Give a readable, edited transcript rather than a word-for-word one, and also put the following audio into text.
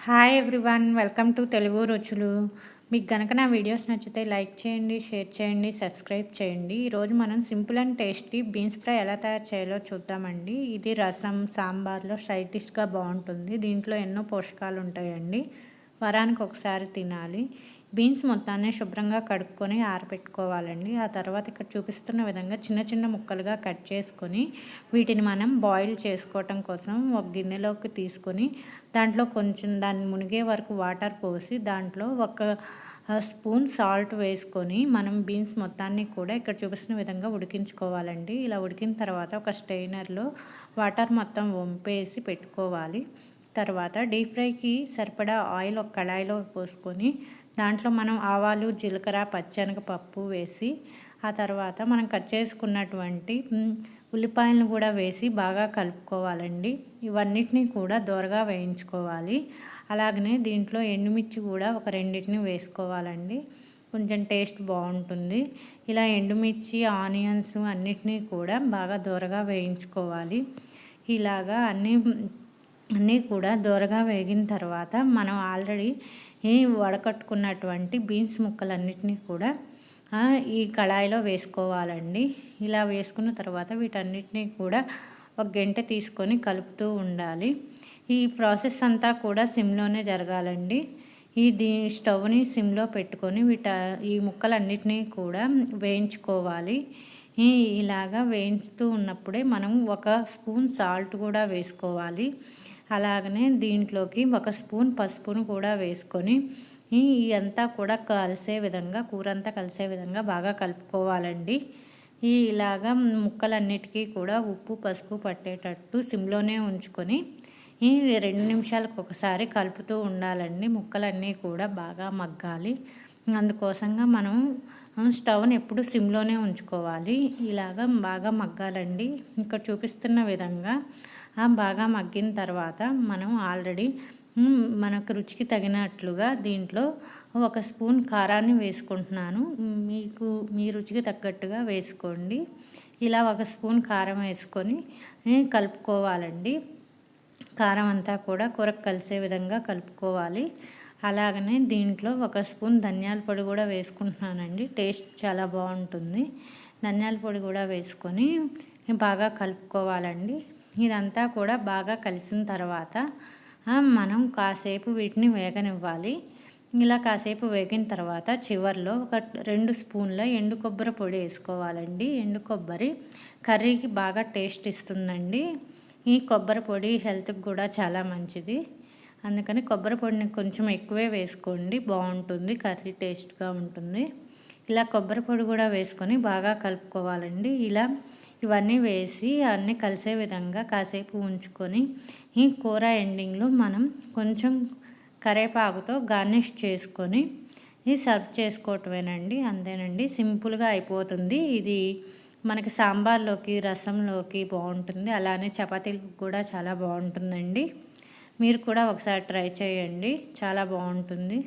Hi everyone, welcome to Telugu రుచులు. మీకు గనక నా వీడియోస్ నచ్చితే లైక్ చేయండి, షేర్ చేయండి, సబ్స్క్రైబ్ చేయండి. ఈరోజు మనం simple and tasty beans fry ఎలా తయారు చేయాలో చూద్దామండి. ఇది రసం, సాంబార్లో సైడ్ డిష్గా బాగుంటుంది. దీంట్లో ఎన్నో పోషకాలు ఉంటాయండి. వారానికి ఒకసారి తినాలి. బీన్స్ మొత్తాన్ని శుభ్రంగా కడుక్కొని ఆరబెట్టుకోవాలండి. ఆ తర్వాత ఇక్కడ చూపిస్తున్న విధంగా చిన్న చిన్న ముక్కలుగా కట్ చేసుకొని వీటిని మనం బాయిల్ చేసుకోవటం కోసం ఒక గిన్నెలోకి తీసుకొని దాంట్లో కొంచెం దాన్ని మునిగే వరకు వాటర్ పోసి దాంట్లో ఒక స్పూన్ సాల్ట్ వేసుకొని మనం బీన్స్ మొత్తాన్ని కూడా ఇక్కడ చూపిస్తున్న విధంగా ఉడికించుకోవాలండి. ఇలా ఉడికిన తర్వాత ఒక స్ట్రెయినర్లో వాటర్ మొత్తం వంపేసి పెట్టుకోవాలి. తర్వాత డీప్ ఫ్రైకి సరిపడా ఆయిల్ ఒక కడాయిలో పోసుకొని దాంట్లో మనం ఆవాలు, జీలకర్ర, పచ్చెనగపప్పు వేసి ఆ తర్వాత మనం కట్ చేసుకున్నటువంటి ఉల్లిపాయలను కూడా వేసి బాగా కలుపుకోవాలండి. ఇవన్నిటిని కూడా దోరగా వేయించుకోవాలి. అలాగనే దీంట్లో ఎండుమిర్చి కూడా ఒక రెండింటిని వేసుకోవాలండి. కొంచెం టేస్ట్ బాగుంటుంది. ఇలా ఎండుమిర్చి, ఆనియన్స్ అన్నిటినీ కూడా బాగా దోరగా వేయించుకోవాలి. ఇలాగా అన్నీ కూడా దోరగా వేగిన తర్వాత మనం ఆల్రెడీ వడకట్టుకున్నటువంటి బీన్స్ ముక్కలన్నిటినీ కూడా ఈ కళాయిలో వేసుకోవాలండి. ఇలా వేసుకున్న తర్వాత వీటన్నిటినీ కూడా ఒక గంట తీసుకొని కలుపుతూ ఉండాలి. ఈ ప్రాసెస్ అంతా కూడా సిమ్లోనే జరగాలండి. స్టవ్ని సిమ్లో పెట్టుకొని ఈ ముక్కలన్నిటినీ కూడా వేయించుకోవాలి. ఇలాగా వేయించుతూ ఉన్నప్పుడే మనం ఒక స్పూన్ సాల్ట్ కూడా వేసుకోవాలి. అలాగనే దీంట్లోకి ఒక స్పూన్ పసుపును కూడా వేసుకొని ఇదంతా కూడా కలిసే విధంగా కూర అంతా కలిసే విధంగా బాగా కలుపుకోవాలండి. ఇలాగా ముక్కలన్నిటికీ కూడా ఉప్పు, పసుపు పట్టేటట్టు సిమ్లోనే ఉంచుకొని 2 నిమిషాలకు ఒకసారి కలుపుతూ ఉండాలండి. ముక్కలన్నీ కూడా బాగా మగ్గాలి. అందుకోసంగా మనం స్టవ్ని ఎప్పుడు సిమ్లోనే ఉంచుకోవాలి. ఇలాగా బాగా మగ్గాలండి. ఇక్కడ చూపిస్తున్న విధంగా బాగా మగ్గిన తర్వాత మనం ఆల్రెడీ మనకు రుచికి తగినట్లుగా దీంట్లో ఒక స్పూన్ కారాన్ని వేసుకుంటున్నాను. మీ రుచికి తగ్గట్టుగా వేసుకోండి. ఇలా ఒక స్పూన్ కారం వేసుకొని కలుపుకోవాలండి. కారం అంతా కూడా కూరకు కలిసే విధంగా కలుపుకోవాలి. అలాగనే దీంట్లో ఒక స్పూన్ ధనియాల పొడి కూడా వేసుకుంటున్నానండి. టేస్ట్ చాలా బాగుంటుంది. ధనియాల పొడి కూడా వేసుకొని బాగా కలుపుకోవాలండి. ఇదంతా కూడా బాగా కలిసిన తర్వాత మనం కాసేపు వీటిని వేగనివ్వాలి. ఇలా కాసేపు వేగిన తర్వాత చివర్లో ఒక 2 స్పూన్ల ఎండు కొబ్బరి పొడి వేసుకోవాలండి. ఎండు కొబ్బరి కర్రీకి బాగా టేస్ట్ ఇస్తుందండి. ఈ కొబ్బరి పొడి హెల్త్కి కూడా చాలా మంచిది. అందుకని కొబ్బరి పొడిని కొంచెం ఎక్కువే వేసుకోండి, బాగుంటుంది, కర్రీ టేస్ట్గా ఉంటుంది. ఇలా కొబ్బరి పొడి కూడా వేసుకొని బాగా కలుపుకోవాలండి. ఇవన్నీ వేసి అన్నీ కలిసే విధంగా కాసేపు ఉంచుకొని ఈ కూర ఎండింగ్లో మనం కొంచెం కరివేపాకుతో గార్నిష్ చేసుకొని సర్వ్ చేసుకోవటమేనండి. అంతేనండి, సింపుల్గా అయిపోతుంది. ఇది మనకి సాంబార్లోకి, రసంలోకి బాగుంటుంది. అలానే చపాతీలకు కూడా చాలా బాగుంటుందండి. మీరు కూడా ఒకసారి ట్రై చేయండి, చాలా బాగుంటుంది.